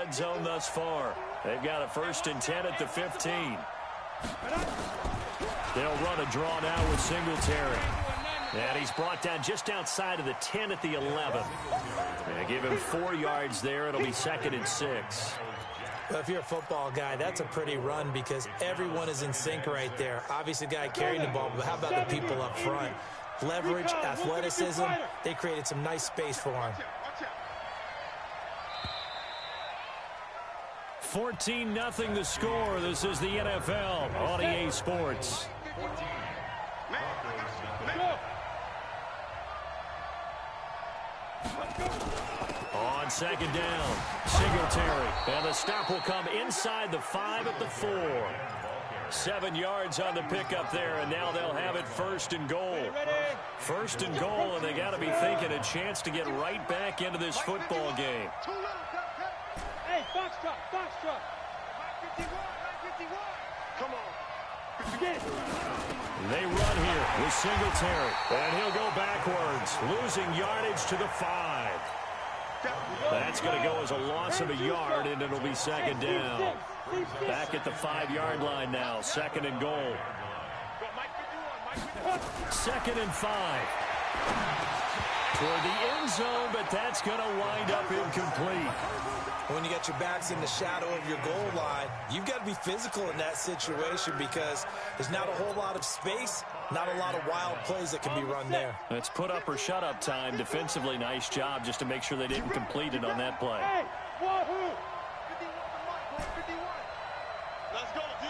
red zone thus far. They've got a 1st and 10 at the 15. They'll run a draw now with Singletary. And he's brought down just outside of the 10 at the 11. And give him 4 yards there. It'll be 2nd and 6. Well, if you're a football guy, that's a pretty run because everyone is in sync right there. Obviously, the guy carrying the ball, but how about the people up front? Leverage, athleticism, they created some nice space for him. 14-0 the score. This is the NFL on EA Sports. On 2nd down, Singletary. And the stop will come inside the 5 at the 4. 7 yards on the pickup there, and now they'll have it 1st and goal. 1st and goal, and they got to be thinking a chance to get right back into this football game. Hey, box truck. Come on. They run here with Singletary, and he'll go backwards, losing yardage to the 5. That's going to go as a loss of a yard, and it'll be 2nd down. Back at the 5-yard line now, 2nd and goal. 2nd and 5. Toward the end zone, but that's going to wind up incomplete. When you got your backs in the shadow of your goal line, you've got to be physical in that situation because there's not a whole lot of space, not a lot of wild plays that can be run there. It's put up or shut up time. Defensively, nice job just to make sure they didn't complete it on that play. Hey, wahoo! 51. Let's go, D.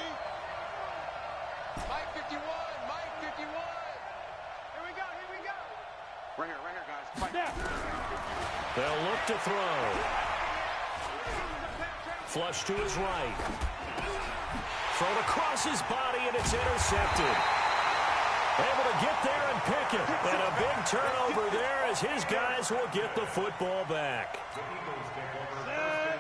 Mike 51. Here we go. Right here, guys. Fight. They'll look to throw. Flush to his right. Thrown across his body, and it's intercepted. Able to get there and pick it. And a big turnover there as his guys will get the football back.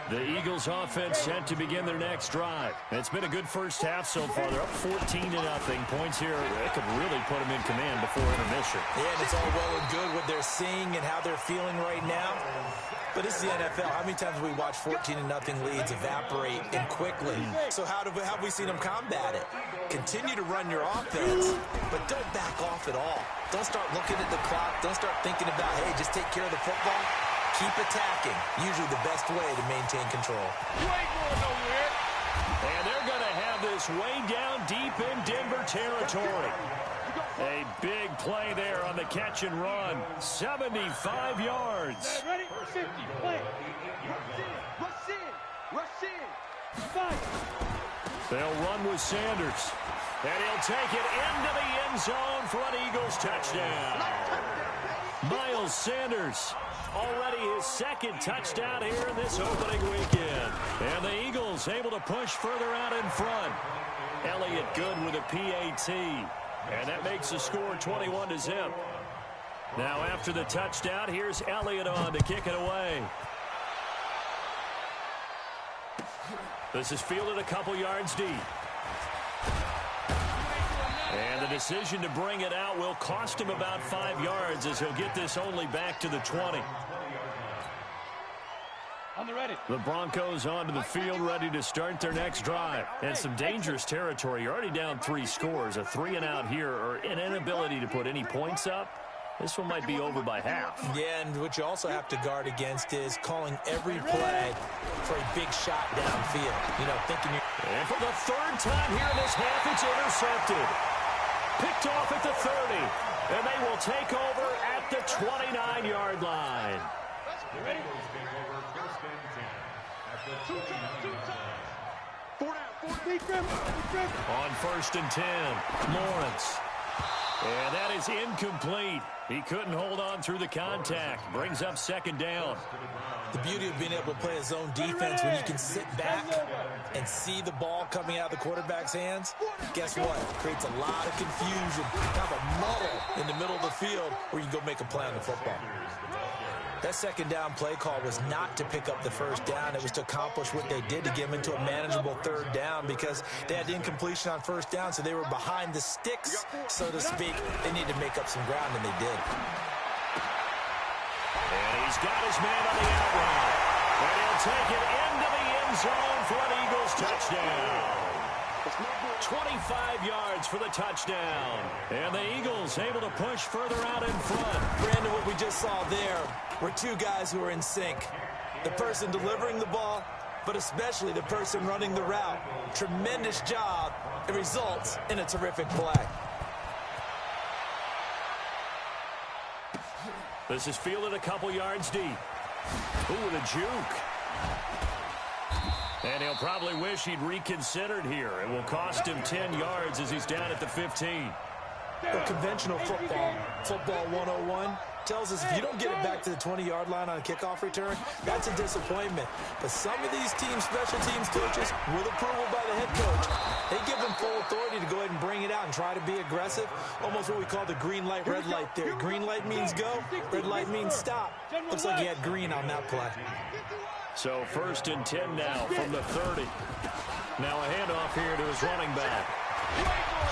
The Eagles offense set to begin their next drive. It's been a good first half so far. They're up 14-0. Points here that could really put them in command before intermission. Yeah, and it's all well and good what they're seeing and how they're feeling right now. But this is the NFL. How many times have we watched 14-0 leads evaporate and quickly? So how have we seen them combat it? Continue to run your offense, but don't back off at all. Don't start looking at the clock. Don't start thinking about, hey, just take care of the football. Keep attacking. Usually the best way to maintain control. You ain't going nowhere. And they're going to have this way down deep in Denver territory. A big play there on the catch and run. 75 yards. Ready? 50. Play. Rush in. Fight. They'll run with Sanders. And he'll take it into the end zone for an Eagles touchdown. Miles Sanders. Already his 2nd touchdown here in this opening weekend. And the Eagles able to push further out in front. Elliott good with a PAT. And that makes the score 21-0. Now after the touchdown, here's Elliott on to kick it away. This is fielded a couple yards deep. And the decision to bring it out will cost him about 5 yards as he'll get this only back to the 20. On the ready. The Broncos onto the field ready to start their next drive. And some dangerous territory. You're already down 3 scores. A 3-and-out here or an inability to put any points up. This one might be over by half. Yeah, and what you also have to guard against is calling every play for a big shot downfield. You know, thinking you're... And for the 3rd time here in this half, it's intercepted. Picked off at the 30. And they will take over at the 29-yard line. You ready? 2 times. 4 down. On 1st and 10, Lawrence. And that is incomplete. He couldn't hold on through the contact. Brings up 2nd down. The beauty of being able to play a zone defense when you can sit back and see the ball coming out of the quarterback's hands, guess what? It creates a lot of confusion, kind of a muddle in the middle of the field where you can go make a play on the football. That 2nd down play call was not to pick up the 1st down. It was to accomplish what they did to get them into a manageable 3rd down because they had incompletion on 1st down, so they were behind the sticks, so to speak. They needed to make up some ground, and they did. And he's got his man on the out route. And he'll take it into the end zone for an Eagles touchdown. 25 yards for the touchdown. And the Eagles able to push further out in front. Brandon, what we just saw there were two guys who are in sync. The person delivering the ball, but especially the person running the route. Tremendous job. It results in a terrific play. This is fielded a couple yards deep. Ooh, with a juke. And he'll probably wish he'd reconsidered here. It will cost him 10 yards as he's down at the 15. Well, conventional football 101, tells us if you don't get it back to the 20-yard line on a kickoff return, that's a disappointment. But some of these teams, special teams coaches, with approval by the head coach, they give them full authority to go ahead and bring it out and try to be aggressive. Almost what we call the green light, red light theory. Green light means go, red light means stop. Looks like he had green on that play. So 1st and 10 now from the 30. Now a handoff here to his running back.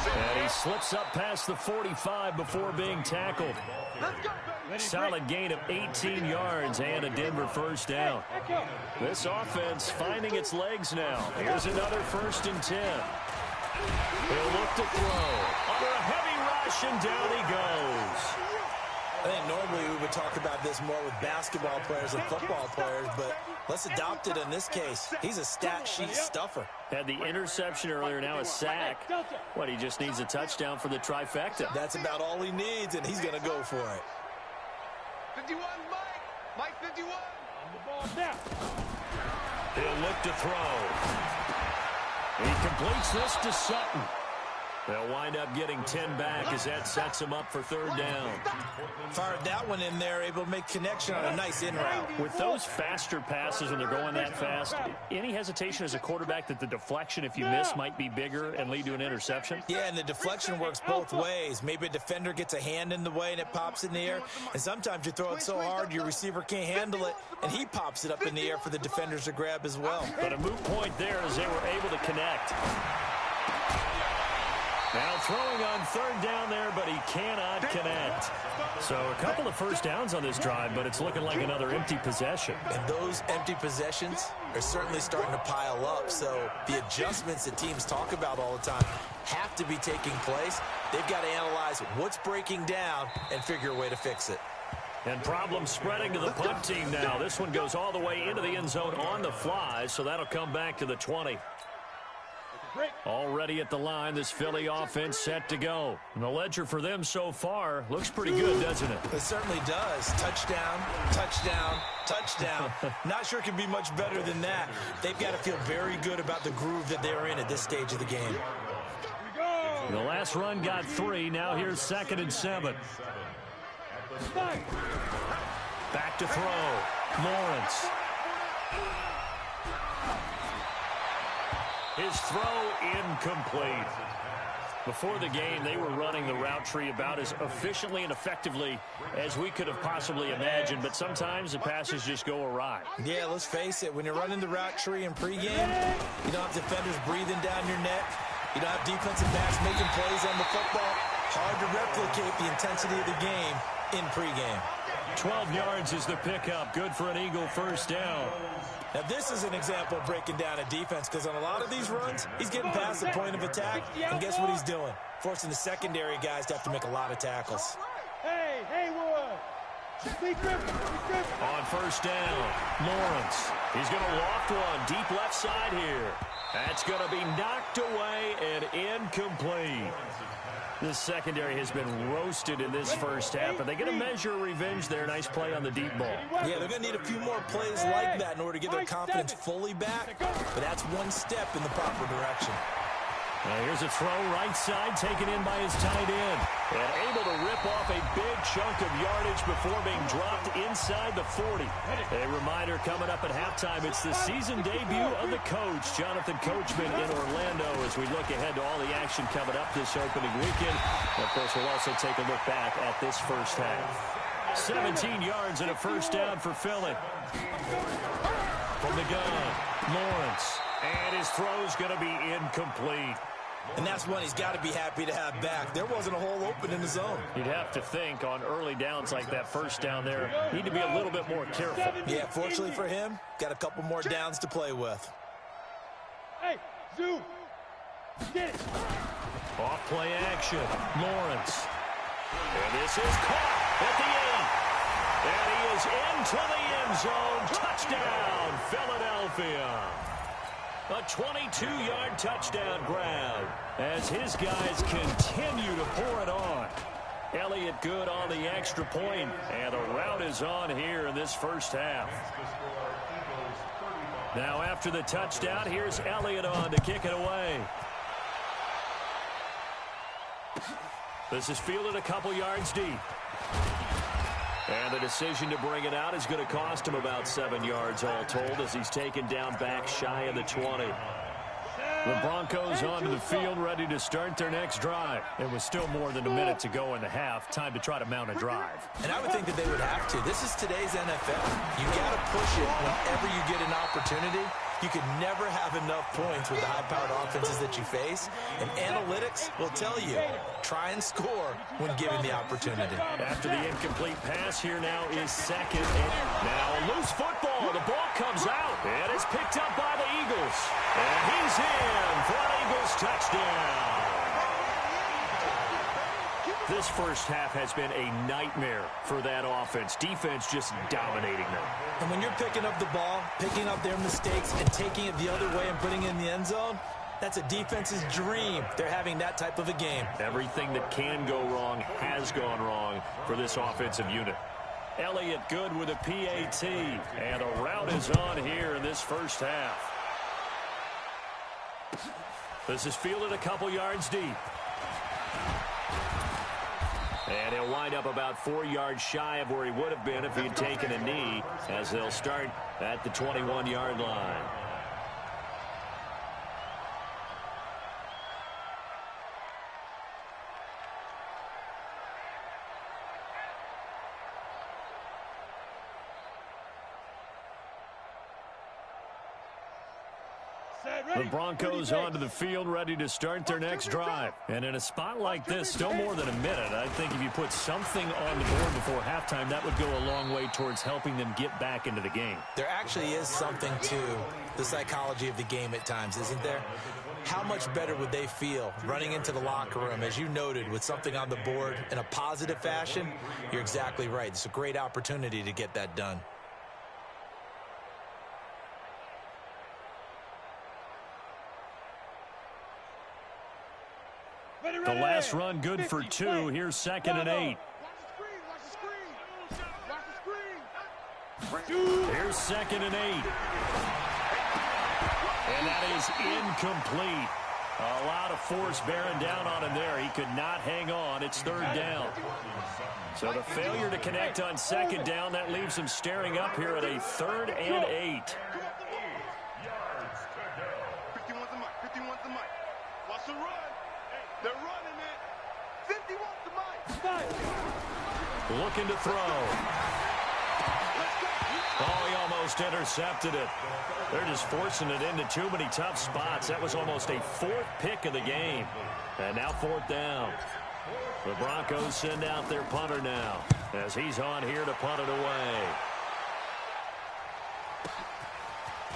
And he slips up past the 45 before being tackled. Solid gain of 18 yards and a Denver first down. This offense finding its legs now. Here's another 1st and 10. He'll look to throw. Under a heavy rush, and down he goes. I think normally we would talk about this more with basketball players and football players, but let's adopt it in this case. He's a stat sheet stuffer. Had the interception earlier, now a sack. What, he just needs a touchdown for the trifecta. That's about all he needs, and he's going to go for it. 51, Mike 51. He'll look to throw. He completes this to Sutton. They'll wind up getting 10 back as that sets him up for 3rd down. Fired that one in there, able to make connection on a nice in route. With those faster passes when they're going that fast, any hesitation as a quarterback that the deflection, if you miss, might be bigger and lead to an interception? Yeah, and the deflection works both ways. Maybe a defender gets a hand in the way and it pops in the air, and sometimes you throw it so hard your receiver can't handle it, and he pops it up in the air for the defenders to grab as well. But a moot point there as they were able to connect. Now throwing on 3rd down there, but he cannot connect. So a couple of first downs on this drive, but it's looking like another empty possession. And those empty possessions are certainly starting to pile up. So the adjustments that teams talk about all the time have to be taking place. They've got to analyze what's breaking down and figure a way to fix it. And problems spreading to the punt team now. This one goes all the way into the end zone on the fly, so that'll come back to the 20. Already at the line, this Philly offense set to go. And the ledger for them so far looks pretty good, doesn't it? It certainly does. Touchdown, touchdown, touchdown. Not sure it can be much better than that. They've got to feel very good about the groove that they're in at this stage of the game. The last run got 3. Now here's 2nd and 7. Back to throw. Lawrence. His throw incomplete. Before the game, they were running the route tree about as efficiently and effectively as we could have possibly imagined, but sometimes the passes just go awry. Yeah, let's face it. When you're running the route tree in pregame, you don't have defenders breathing down your neck. You don't have defensive backs making plays on the football. Hard to replicate the intensity of the game in pregame. 12 yards is the pickup. Good for an Eagle first down. Now, this is an example of breaking down a defense because on a lot of these runs, he's getting past the point of attack, and guess what he's doing? Forcing the secondary guys to have to make a lot of tackles. Hey, Wood. On first down, Lawrence. He's going to loft one deep left side here. That's going to be knocked away and incomplete. This secondary has been roasted in this first half. Are they going to measure revenge there? Nice play on the deep ball. Yeah, they're going to need a few more plays like that in order to get their confidence fully back. But that's one step in the proper direction. Now here's a throw right side taken in by his tight end. And able to rip off a big chunk of yardage before being dropped inside the 40. A reminder coming up at halftime, it's the season debut of the coach, Jonathan Coachman in Orlando, as we look ahead to all the action coming up this opening weekend. And of course, we'll also take a look back at this first half. 17 yards and a first down for Philly. From the gun, Lawrence. And his throw's going to be incomplete. And that's one he's got to be happy to have back. There wasn't a hole open in the zone. You'd have to think on early downs like that first down there, need to be a little bit more careful. Yeah, fortunately for him, got a couple more downs to play with. Hey, Zoo. Get it. Off play action. Lawrence. And this is caught at the 8. And he is into the end zone. Touchdown, Philadelphia. A 22-yard touchdown grab as his guys continue to pour it on. Elliott good on the extra point, and the route is on here in this first half. Now after the touchdown, here's Elliott on to kick it away. This is fielded a couple yards deep. And the decision to bring it out is going to cost him about 7 yards all told as he's taken down back shy of the 20. The Broncos onto the field ready to start their next drive. It was still more than a minute to go in the half. Time to try to mount a drive. And I would think that they would have to. This is today's NFL. You got to push it whenever you get an opportunity. You can never have enough points with the high-powered offenses that you face. And analytics will tell you, try and score when given the opportunity. After the incomplete pass, here now is second. Now a loose football. The ball comes out, and it's picked up by the Eagles. And he's in for an Eagles touchdown. This first half has been a nightmare for that offense. Defense just dominating them. And when you're picking up the ball, picking up their mistakes, and taking it the other way and putting it in the end zone, that's a defense's dream. They're having that type of a game. Everything that can go wrong has gone wrong for this offensive unit. Elliott good with a PAT, and a route is on here in this first half. This is fielded a couple yards deep. And he'll wind up about 4 yards shy of where he would have been if he had taken a knee, as they'll start at the 21-yard line. The Broncos onto the field ready to start their next drive. And in a spot like this, still more than a minute, I think if you put something on the board before halftime, that would go a long way towards helping them get back into the game. There actually is something to the psychology of the game at times, isn't there? How much better would they feel running into the locker room, as you noted, with something on the board in a positive fashion? You're exactly right. It's a great opportunity to get that done. The last run good for 2. Here's 2nd and 8. Here's 2nd and 8. And that is incomplete. A lot of force bearing down on him there. He could not hang on. It's 3rd down. So the failure to connect on 2nd down, that leaves him staring up here at a 3rd and 8. 51's the mic. 51's the mic. Watch the run. They're running it. 51's the mic. Looking to throw. Oh, he almost intercepted it. They're just forcing it into too many tough spots. That was almost a 4th pick of the game. And now 4th down. The Broncos send out their punter now as he's on here to punt it away.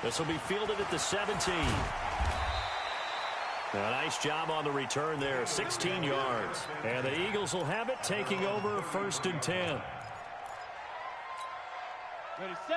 This will be fielded at the 17. A nice job on the return there, 16 yards. And the Eagles will have it, taking over 1st and 10.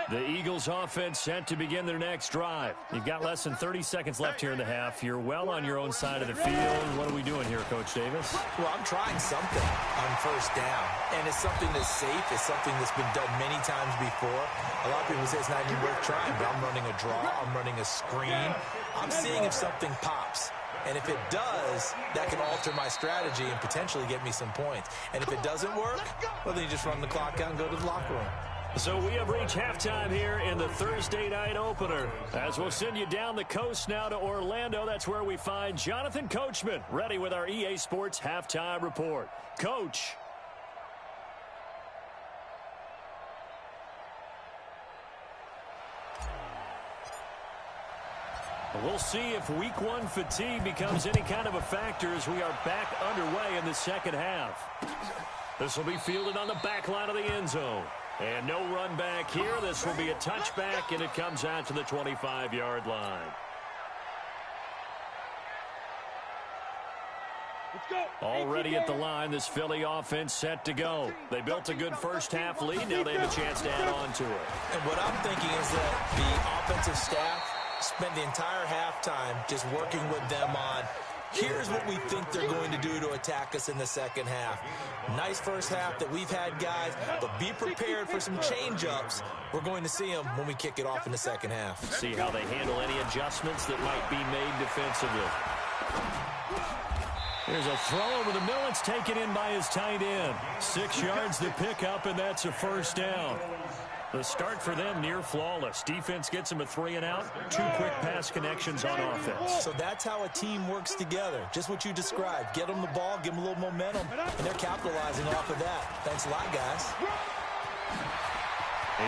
The Eagles offense set to begin their next drive. You've got less than 30 seconds left here in the half. You're well on your own side of the field. What are we doing here, Coach Davis? Well, I'm trying something on 1st down. And it's something that's safe. It's something that's been done many times before. A lot of people say it's not even worth trying, but I'm running a draw. I'm running a screen. I'm seeing if something pops. And if it does, that can alter my strategy and potentially get me some points. And if it doesn't work, well, then you just run the clock out and go to the locker room. So we have reached halftime here in the Thursday night opener. As we'll send you down the coast now to Orlando, that's where we find Jonathan Coachman, ready with our EA Sports halftime report. Coach. We'll see if week 1 fatigue becomes any kind of a factor as we are back underway in the second half. This will be fielded on the back line of the end zone. And no run back here. This will be a touchback, and it comes out to the 25-yard line. Already at the line, this Philly offense set to go. They built a good first-half lead. Now they have a chance to add on to it. And what I'm thinking is that the offensive staff spent the entire halftime just working with them on, here's what we think they're going to do to attack us in the second half. Nice first half that we've had, guys, but be prepared for some change-ups. We're going to see them when we kick it off in the second half. See how they handle any adjustments that might be made defensively. There's a throw over the middle. It's taken in by his tight end. 6 yards to pick up, and that's a first down. The start for them near flawless. Defense gets them a 3-and-out. 2 quick pass connections on offense. So that's how a team works together. Just what you described. Get them the ball, give them a little momentum, and they're capitalizing off of that. Thanks a lot, guys.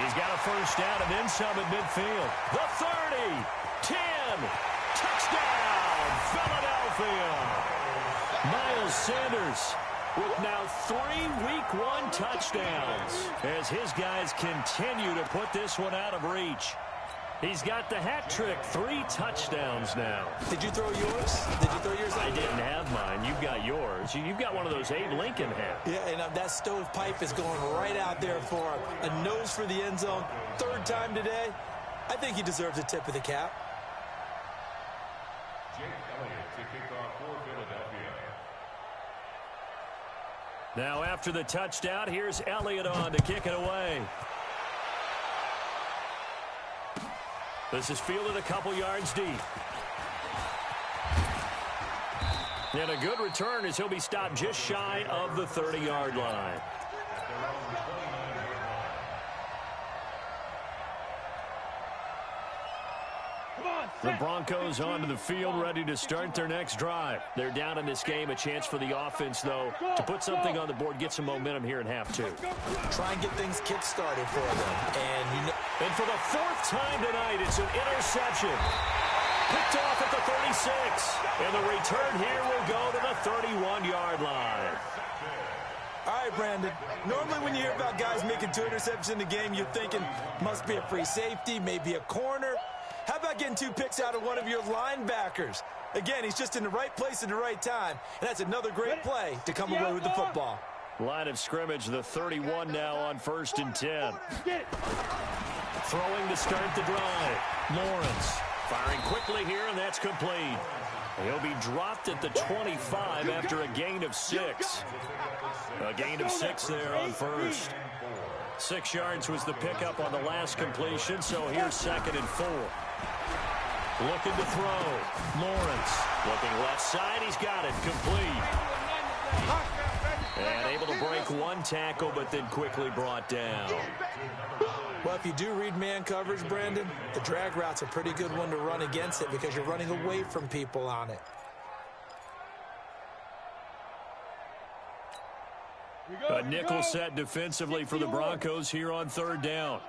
He's got a first down and then some at midfield. The 30, 10, touchdown, Philadelphia. Miles Sanders with now 3 Week 1 touchdowns as his guys continue to put this one out of reach. He's got the hat trick, 3 touchdowns now. Did you throw yours? Did you throw yours? I didn't have mine. You've got yours. You've got one of those Abe Lincoln hats. Yeah, and that stovepipe is going right out there for him. A nose for the end zone. 3rd time today. I think he deserves a tip of the cap. Now after the touchdown, here's Elliott on to kick it away. This is fielded a couple yards deep. And a good return as he'll be stopped just shy of the 30-yard line. The Broncos onto the field, ready to start their next drive. They're down in this game. A chance for the offense, though, to put something on the board, get some momentum here in half 2. Try and get things kick-started for them. And for the 4th time tonight, it's an interception. Picked off at the 36. And the return here will go to the 31-yard line. All right, Brandon. Normally when you hear about guys making 2 interceptions in the game, you're thinking must be a free safety, maybe a corner. How about getting 2 picks out of one of your linebackers? Again, he's just in the right place at the right time, and that's another great play to come away with the football. Line of scrimmage, the 31 now on 1st and 10. Throwing to start the drive. Lawrence firing quickly here, and that's complete. He'll be dropped at the 25 after a gain of 6. A gain of 6 there on 1st. 6 yards was the pickup on the last completion, so here's 2nd and 4. Looking to throw. Lawrence looking left side. He's got it. Complete. And able to break 1 tackle, but then quickly brought down. Well, if you do read man coverage, Brandon, the drag route's a pretty good one to run against it because you're running away from people on it. A nickel set defensively for the Broncos here on 3rd down.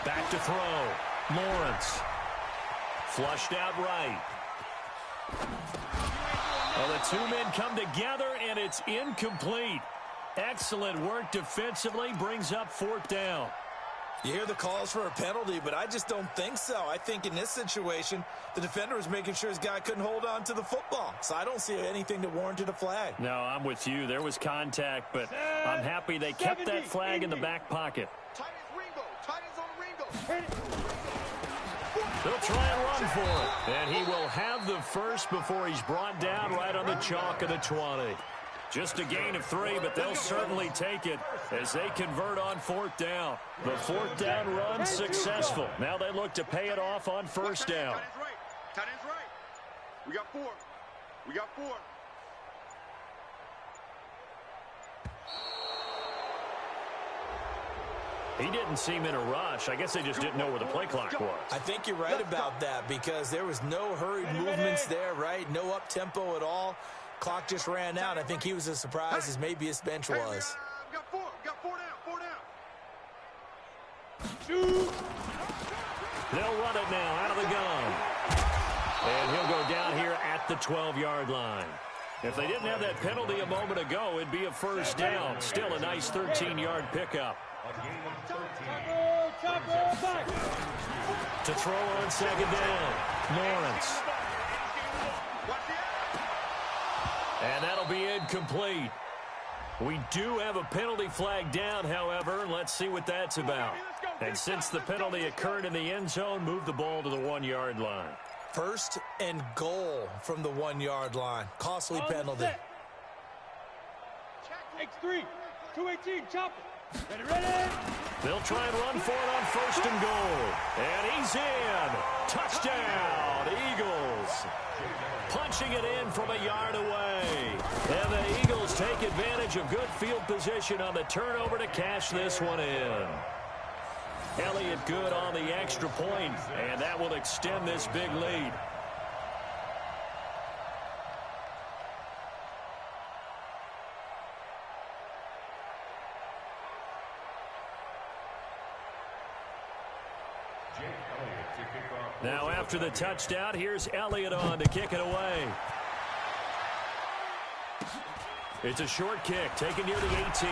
Back to throw. Lawrence. Flushed out right. Well, the 2 men come together, and it's incomplete. Excellent work defensively, brings up 4th down. You hear the calls for a penalty, but I just don't think so. I think in this situation, the defender was making sure his guy couldn't hold on to the football. So I don't see anything that warranted a flag. No, I'm with you. There was contact, but I'm happy they kept that flag in the back pocket. They'll try and run for it. And he will have the first before he's brought down right on the chalk of the 20. Just a gain of 3, but they'll certainly take it as they convert on 4th down. The 4th down run successful. Now they look to pay it off on 1st down. Tight end's right. We got 4. We got 4. He didn't seem in a rush. I guess they just didn't know where the play clock was. I think you're right about that because there was no hurried movements there, right? No up-tempo at all. Clock just ran out. I think he was as surprised as maybe his bench was. We got 4. We got 4 down. 4 down. Shoot. They'll run it now out of the gun. And he'll go down here at the 12-yard line. If they didn't have that penalty a moment ago, it'd be a 1st down. Still a nice 13-yard pickup. To throw on 2nd down. Lawrence. And that'll be incomplete. We do have a penalty flag down, however. Let's see what that's about. And since the penalty occurred in the end zone, move the ball to the 1-yard line. 1st and goal from the 1-yard line. Costly penalty. X3, 218, chop it. Ready? They'll try and run for it on 1st and goal. And he's in. Touchdown, Eagles. Punching it in from a yard away. And the Eagles take advantage of good field position on the turnover to cash this one in. Elliott good on the extra point, and that will extend this big lead. Now after the touchdown, here's Elliott on to kick it away. It's a short kick, taken near the 18.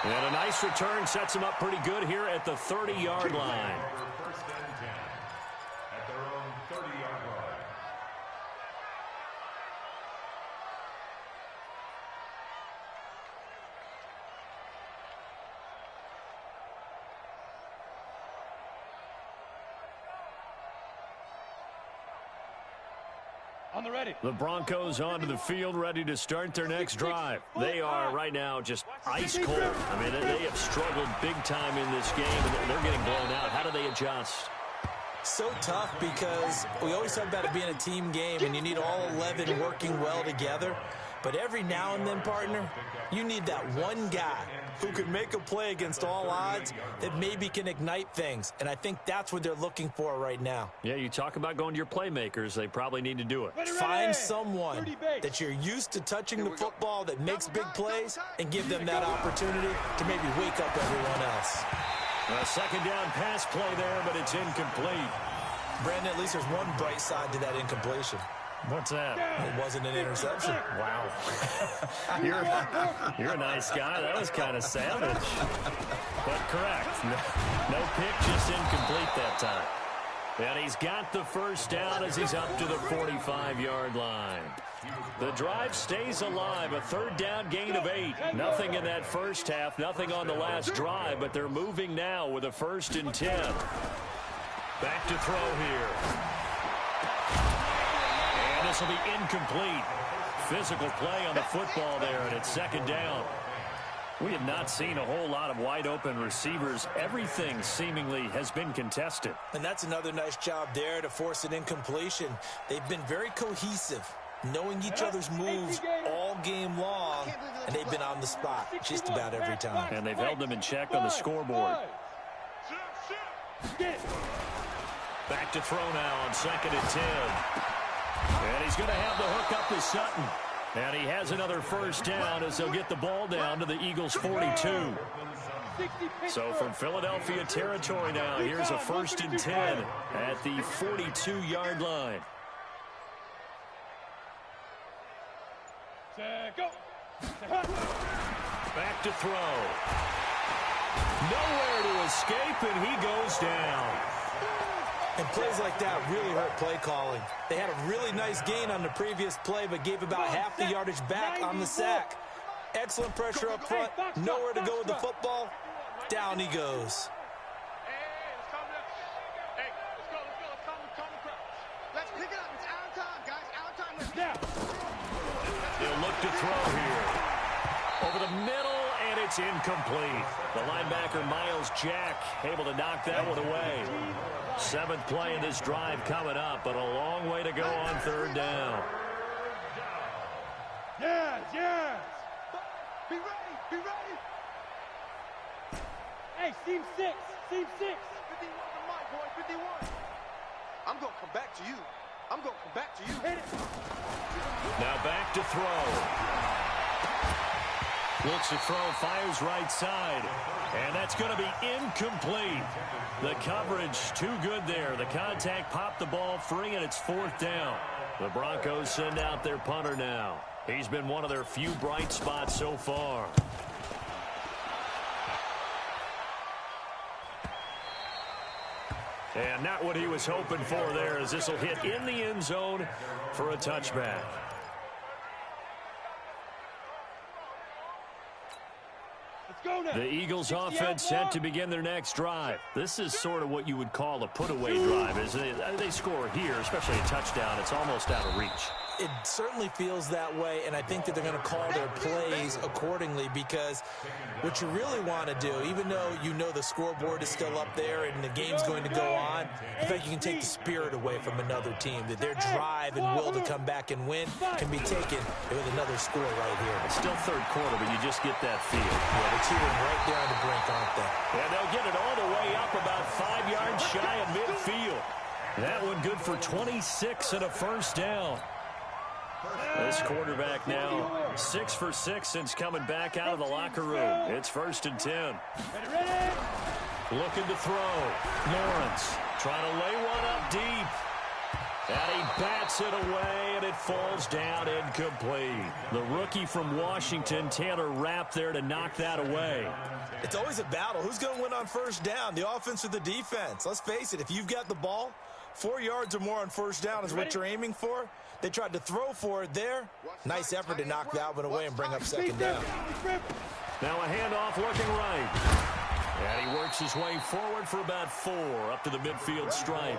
And a nice return sets him up pretty good here at the 30-yard line. First and 10 at their own 30-yard line. On the ready. The Broncos onto the field, ready to start their next drive. They are right now just ice cold. I mean, they have struggled big time in this game, and they're getting blown out. How do they adjust? So tough because we always talk about it being a team game, and you need all 11 working well together. But every now and then, partner, you need that one guy who could make a play against all odds that maybe can ignite things. And I think that's what they're looking for right now. Yeah, you talk about going to your playmakers. They probably need to do it. Find someone that you're used to touching the football that makes big plays and give them that opportunity to maybe wake up everyone else. A second down pass play there, but it's incomplete. Brandon, at least there's one bright side to that incompletion. What's that? It wasn't an interception. Wow. You're a nice guy. That was kind of savage. But correct. No pick, just incomplete that time. And he's got the first down as he's up to the 45-yard line. The drive stays alive. A third down gain of 8. Nothing in that first half, nothing on the last drive, but they're moving now with a 1st and 10. Back to throw here. And this will be incomplete. Physical play on the football there, and it's 2nd down. We have not seen a whole lot of wide-open receivers. Everything seemingly has been contested. And that's another nice job there to force an incompletion. They've been very cohesive, knowing each other's moves all game long, and they've been on the spot just about every time. And they've held them in check on the scoreboard. Back to throw now on 2nd and 10. And he's going to have the hook up to Sutton. And he has another first down as they'll get the ball down to the Eagles' 42. So from Philadelphia territory now, here's a 1st and 10 at the 42-yard line. Go. Back to throw. Nowhere to escape, and he goes down. And plays like that really hurt play calling. They had a really nice gain on the previous play, but gave about half the yardage back on the sack. Excellent pressure up front. Nowhere to go with the football. Down he goes. Let's pick it up. It's our time, guys. Our time. Let's He'll look to throw here. Over the middle, and it's incomplete. The linebacker, Miles Jack, able to knock that one away. 7th play in this drive coming up, but a long way to go on 3rd down. Yes. Be ready. Hey, team 6. 51 the mic, boy. 51. I'm going to come back to you. Hit it. Now back to throw. Looks to throw, fires right side. And that's going to be incomplete. The coverage too good there. The contact popped the ball free, and it's 4th down. The Broncos send out their punter now. He's been one of their few bright spots so far. And not what he was hoping for there, as this will hit in the end zone for a touchback. The Eagles offense set to begin their next drive. This is sort of what you would call a put-away drive. As they score here, especially a touchdown, it's almost out of reach. It certainly feels that way, and I think that they're going to call their plays accordingly, because what you really want to do, even though you know the scoreboard is still up there and the game's going to go on, in fact, you can take the spirit away from another team, that their drive and will to come back and win can be taken with another score right here. It's still third quarter, but you just get that feel. Yeah, they're teetering right there on the brink, aren't they? And they'll get it all the way up about 5 yards shy of midfield. That one good for 26 and a first down. This quarterback now 6 for 6 since coming back out of the locker room. It's 1st and 10. Looking to throw. Lawrence trying to lay one up deep. And he bats it away, and it falls down incomplete. The rookie from Washington, Taylor Rapp, there to knock that away. It's always a battle. Who's going to win on first down, the offense or the defense? Let's face it, if you've got the ball, 4 yards or more on first down is what you're aiming for. They tried to throw for it there. Nice effort to knock that one away and bring up second down. Now a handoff looking right. And he works his way forward for about 4 up to the midfield stripe.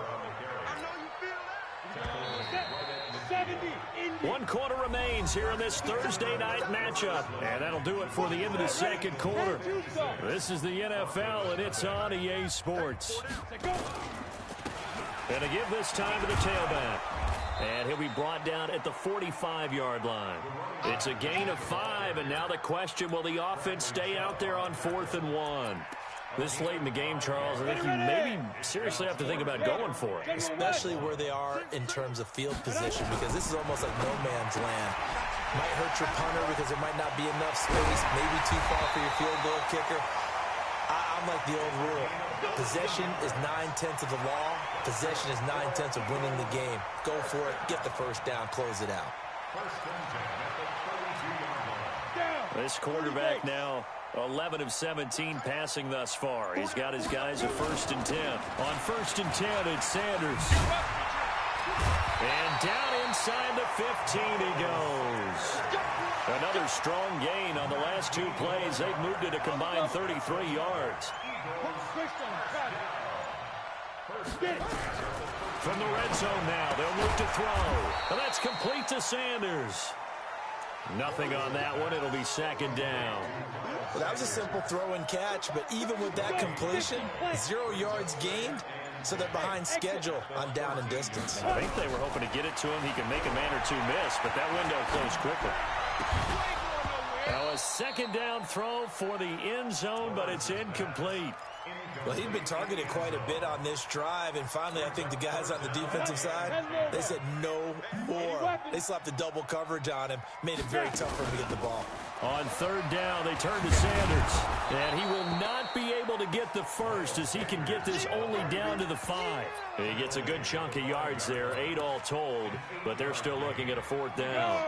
1 quarter remains here in this Thursday night matchup. And that'll do it for the end of the second quarter. This is the NFL, and it's on EA Sports. And to give this time to the tailback. And he'll be brought down at the 45-yard line. It's a gain of 5, and now the question, will the offense stay out there on 4th and 1? This late in the game, Charles, I think you maybe seriously have to think about going for it. Especially where they are in terms of field position, because this is almost like no man's land. Might hurt your punter because there might not be enough space, maybe too far for your field goal kicker. I'm like the old rule. Possession is 9/10 of the law. Possession is 9/10 of winning the game. Go for it. Get the first down. Close it out. This quarterback now 11 of 17 passing thus far. He's got his guys a 1st and 10. On 1st and 10, it's Sanders. And down inside the 15 he goes. Another strong gain on the last 2 plays. They've moved it a combined 33 yards. From the red zone now, they'll move to throw. And that's complete to Sanders. Nothing on that one. It'll be 2nd down. Well, that was a simple throw and catch, but even with that completion, 0 yards gained, so they're behind schedule on down and distance. I think they were hoping to get it to him. He can make a man or 2 miss, but that window closed quickly. Now a 2nd down throw for the end zone, but it's incomplete. Well, he'd been targeted quite a bit on this drive, and finally I think the guys on the defensive side, they said no more. They slapped the double coverage on him, made it very tough for him to get the ball. On 3rd down, they turn to Sanders, and he will not be able to get the first as he can get this only down to the 5. He gets a good chunk of yards there, 8 all told, but they're still looking at a 4th down.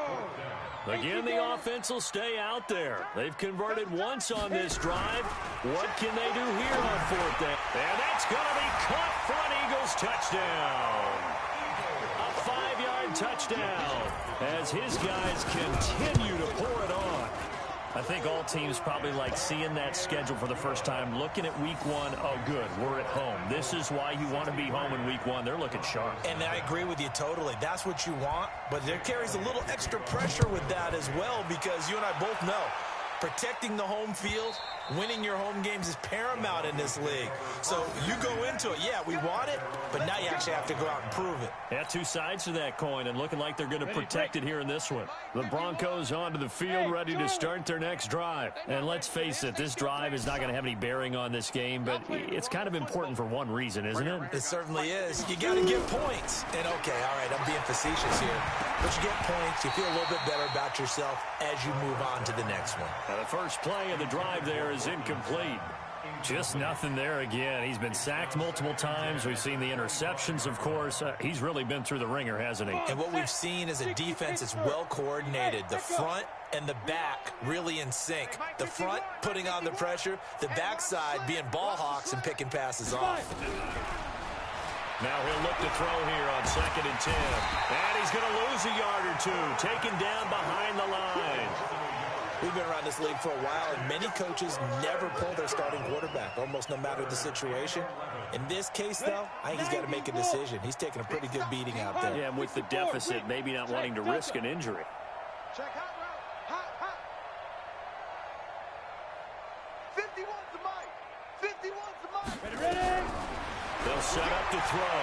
Again, the offense will stay out there. They've converted once on this drive. What can they do here on 4th down? And that's going to be caught for an Eagles touchdown. A 5-yard touchdown as his guys continue to pour it on. I think all teams probably like seeing that schedule for the first time, looking at week 1. Oh, good, we're at home. This is why you want to be home in week 1. They're looking sharp. And I agree with you totally. That's what you want, but there carries a little extra pressure with that as well, because you and I both know protecting the home field, winning your home games is paramount in this league. So you go into it, yeah, we want it, but now you actually have to go out and prove it. Yeah, 2 sides to that coin, and looking like they're going to protect it here in this one. The Broncos onto the field, ready to start their next drive. And let's face it, this drive is not going to have any bearing on this game, but it's kind of important for one reason, isn't it? It certainly is. You got to get points. And okay, all right, I'm being facetious here, but you get points, you feel a little bit better about yourself as you move on to the next one. The first play of the drive there is incomplete. Just nothing there again. He's been sacked multiple times. We've seen the interceptions, of course. He's really been through the ringer, hasn't he? And what we've seen is a defense that's well coordinated. The front and the back really in sync. The front putting on the pressure, the backside being ball hawks and picking passes off. Now he'll look to throw here on 2nd and 10. And he's going to lose a yard or 2, taken down behind the line. We've been around this league for a while, and many coaches never pull their starting quarterback, almost no matter the situation. In this case, though, I think he's got to make a decision. He's taking a pretty good beating out there. Yeah, and with the deficit, maybe not wanting to risk an injury. Check hot route. Hot. 51's the mic. 51's the mic. Ready? They'll set up to throw.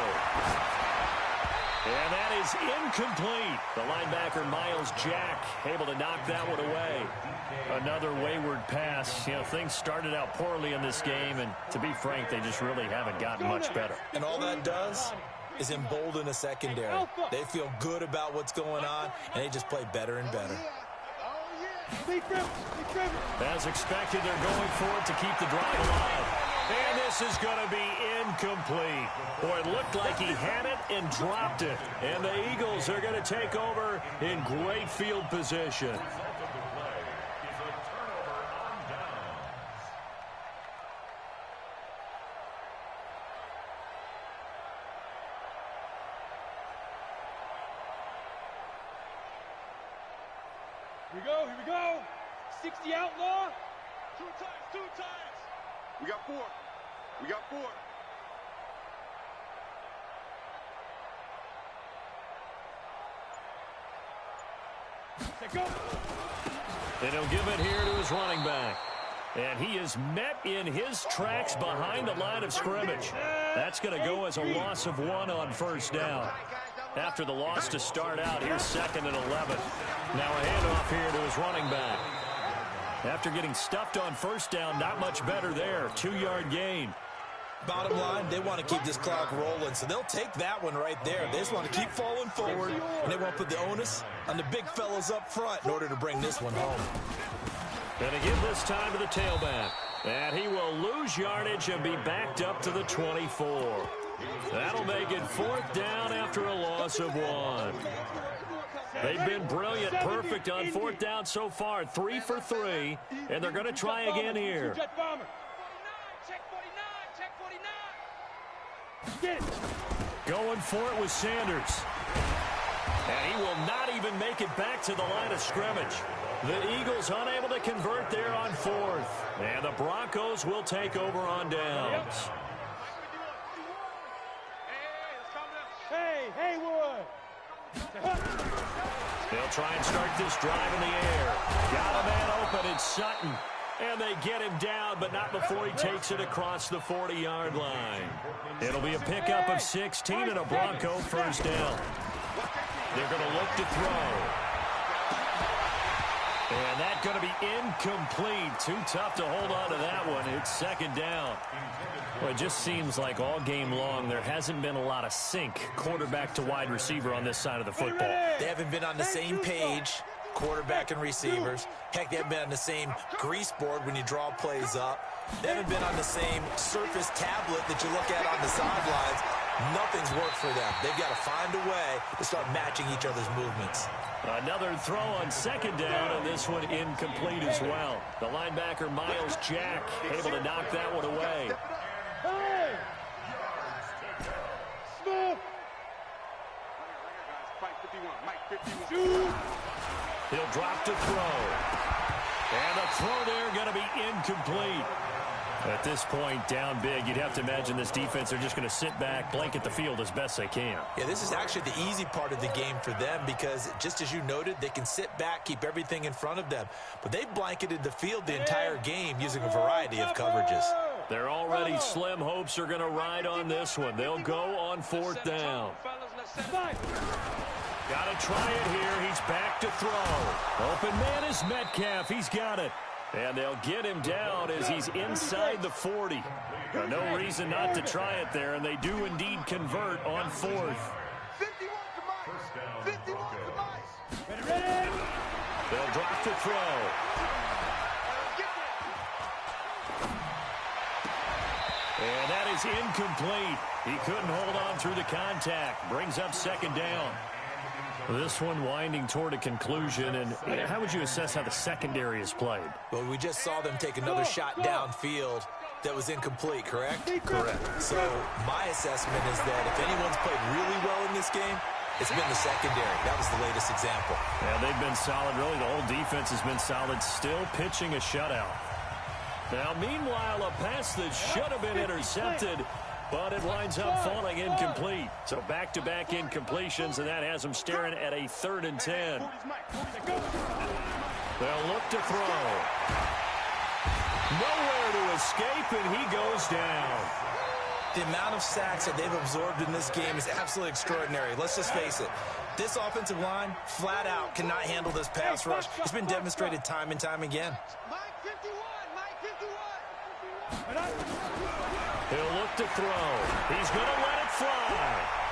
And that is incomplete. The linebacker, Miles Jack, able to knock that one away. Another wayward pass. You know, things started out poorly in this game, and to be frank, they just really haven't gotten much better. And all that does is embolden a secondary. They feel good about what's going on, and they just play better and better. As expected, they're going for it to keep the drive alive. And this is going to be incomplete. Boy, it looked like he had it and dropped it. And the Eagles are going to take over in great field position. Here we go. 60 outlaw. Two times. We got four. Let's go. And he'll give it here to his running back. And he is met in his tracks behind the line of scrimmage. That's going to go as a loss of 1 on first down. After the loss to start out, here's 2nd and 11. Now a handoff here to his running back. After getting stuffed on first down, not much better there. 2-yard gain. Bottom line, they want to keep this clock rolling, so they'll take that one right there. They just want to keep falling forward, and they want to put the onus on the big fellas up front in order to bring this one home. Going to give this time to the tailback. And he will lose yardage and be backed up to the 24. That'll make it 4th down after a loss of 1. They've been brilliant, perfect on 4th down so far, 3 for 3, and they're going to try again here. Going for it with Sanders. And he will not even make it back to the line of scrimmage. The Eagles unable to convert there on 4th. And the Broncos will take over on downs. Hey, Haywood. They'll try and start this drive in the air. Got a man open, it's Sutton. And they get him down, but not before he takes it across the 40-yard line. It'll be a pickup of 16 and a Bronco first down. They're going to look to throw. And that's going to be incomplete. Too tough to hold on to that one. It's 2nd down. Well, it just seems like all game long there hasn't been a lot of sync quarterback to wide receiver on this side of the football. They haven't been on the same page, quarterback and receivers. Heck, they haven't been on the same grease board when you draw plays up. They haven't been on the same surface tablet that you look at on the sidelines. Nothing's worked for them. They've got to find a way to start matching each other's movements. Another throw on 2nd down, and this one incomplete as well. The linebacker, Miles Jack, able to knock that one away. Hey! Smith! Shoot! He'll drop to throw. And the throw there going to be incomplete. At this point, down big, you'd have to imagine this defense are just going to sit back, blanket the field as best they can. Yeah, this is actually the easy part of the game for them because, just as you noted, they can sit back, keep everything in front of them. But they've blanketed the field the entire game using a variety of coverages. They're already slim hopes are going to ride on this one. They'll go on 4th down. Got to try it here. He's back to throw. Open man is Metcalf. He's got it. And they'll get him down as he's inside the 40. No reason not to try it there, and they do indeed convert on 4th. 51's the mic. Ready? They'll drop to throw. And that is incomplete. He couldn't hold on through the contact. Brings up 2nd down. This one winding toward a conclusion, and how would you assess how the secondary is played? Well, we just saw them take another shot downfield that was incomplete, correct? Correct. So my assessment is that if anyone's played really well in this game, It's been the secondary. That was the latest example. Yeah, they've been solid. Really, the whole defense has been solid. Still pitching a shutout. Now, meanwhile, a pass that should have been intercepted, but it winds up falling incomplete. So back-to-back incompletions, and that has them staring at a 3rd and 10. They'll look to throw. Nowhere to escape, and he goes down. The amount of sacks that they've absorbed in this game is absolutely extraordinary. Let's just face it. This offensive line, flat out, cannot handle this pass rush. It's been demonstrated time and time again. He'll look to throw. He's going to let it fly.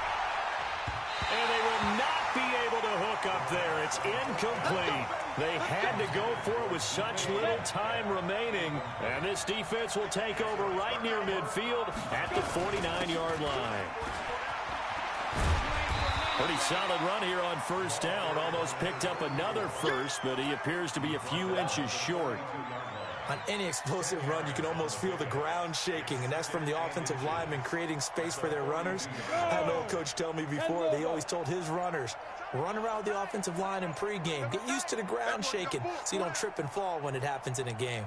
And they will not be able to hook up there. It's incomplete. They had to go for it with such little time remaining. And this defense will take over right near midfield at the 49-yard line. Pretty solid run here on 1st down. Almost picked up another first, but he appears to be a few inches short. On any explosive run, you can almost feel the ground shaking, and that's from the offensive linemen creating space for their runners. I had an old coach tell me before, they always told his runners, run around the offensive line in pregame. Get used to the ground shaking so you don't trip and fall when it happens in a game.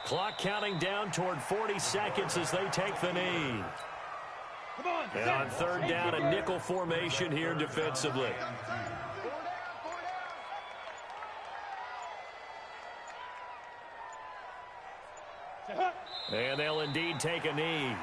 Clock counting down toward 40 seconds as they take the knee. And on 3rd down, a nickel formation here defensively. And they'll indeed take a knee.